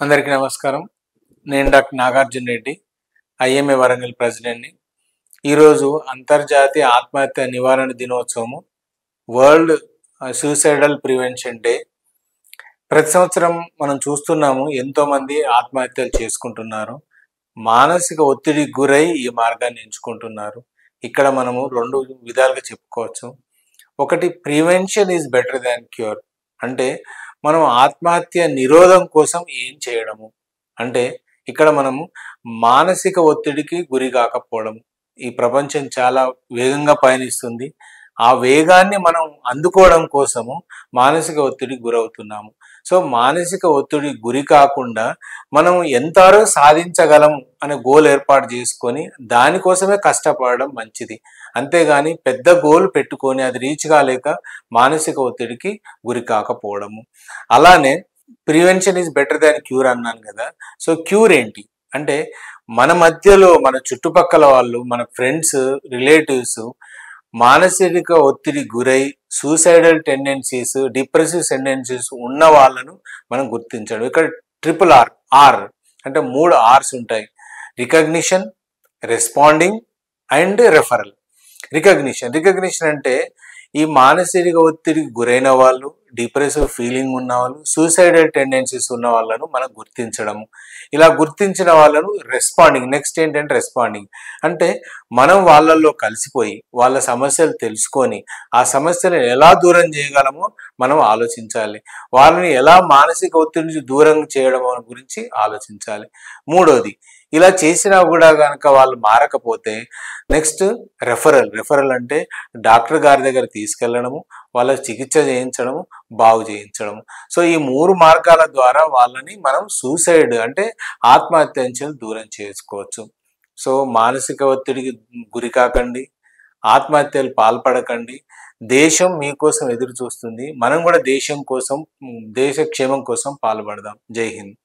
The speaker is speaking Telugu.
అందరికీ నమస్కారం. నేను డాక్టర్ నాగార్జున రెడ్డి, ఐఎంఏ వరంగల్ ప్రెసిడెంట్ని. ఈరోజు అంతర్జాతీయ ఆత్మహత్య నివారణ దినోత్సవము, వరల్డ్ సూసైడల్ ప్రివెన్షన్ డే. ప్రతి సంవత్సరం మనం చూస్తున్నాము, ఎంతోమంది ఆత్మహత్యలు చేసుకుంటున్నారు. మానసిక ఒత్తిడికి గురై ఈ మార్గాన్ని ఎంచుకుంటున్నారు. ఇక్కడ మనము రెండు విధాలుగా చెప్పుకోవచ్చు. ఒకటి, prevention is better than cure. అంటే మనం ఆత్మహత్య నిరోధం కోసం ఏం చేయడము అంటే, ఇక్కడ మనము మానసిక ఒత్తిడికి గురి కాకపోవడం. ఈ ప్రపంచం చాలా వేగంగా పయనిస్తుంది. ఆ వేగాన్ని మనం అందుకోవడం కోసము మానసిక ఒత్తిడికి గురవుతున్నాము. సో మానసిక ఒత్తిడికి గురి కాకుండా మనం ఎంతవరకు సాధించగలము అనే గోల్ ఏర్పాటు చేసుకొని దానికోసమే కష్టపడడం మంచిది. అంతేగాని పెద్ద గోల్ పెట్టుకొని అది రీచ్ కాలేక మానసిక ఒత్తిడికి గురి కాకపోవడము. అలానే prevention is better than cure అన్నాను కదా. సో క్యూర్ ఏంటి అంటే, మన మధ్యలో మన చుట్టుపక్కల వాళ్ళు, మన ఫ్రెండ్స్, రిలేటివ్స్ మానసిక ఒత్తిడి గురై సూసైడల్ టెండెన్సీస్, డిప్రెసివ్ టెండెన్సీస్ ఉన్న వాళ్ళను మనం గుర్తించడం. ఇక్కడ ట్రిపుల్ ఆర్ అంటే 3 R's ఉంటాయి: recognition, responding and referral. Recognition అంటే ఈ మానసిక ఒత్తిడికి గురైన వాళ్ళు, డిప్రెసివ్ ఫీలింగ్ ఉన్న వాళ్ళు, సూసైడల్ టెండెన్సీస్ ఉన్న వాళ్ళను మనం గుర్తించడము. ఇలా గుర్తించిన వాళ్ళను రెస్పాండింగ్. నెక్స్ట్ ఏంటంటే రెస్పాండింగ్ అంటే మనం వాళ్ళల్లో కలిసిపోయి వాళ్ళ సమస్యలు తెలుసుకొని ఆ సమస్యలను ఎలా దూరం చేయగలమో మనం ఆలోచించాలి. వాళ్ళని ఎలా మానసిక ఒత్తిడి నుంచి దూరం చేయడం గురించి ఆలోచించాలి. మూడోది, ఇలా చేసినా కూడా కనుక వాళ్ళు మారకపోతే నెక్స్ట్ రెఫరల్ అంటే డాక్టర్ గారి దగ్గర తీసుకెళ్ళడము, వాళ్ళకి చికిత్స చేయించడము, బాగు చేయించడము. సో ఈ 3 మార్గాల ద్వారా వాళ్ళని మనం సూసైడ్ అంటే ఆత్మహత్య నుంచి దూరం చేసుకోవచ్చు. సో మానసిక ఒత్తిడికి గురి కాకండి, ఆత్మహత్యలు పాల్పడకండి. దేశం మీకోసం ఎదురు చూస్తుంది. మనం కూడా దేశం కోసం, దేశ క్షేమం కోసం పాల్పడదాం. జై హింద్.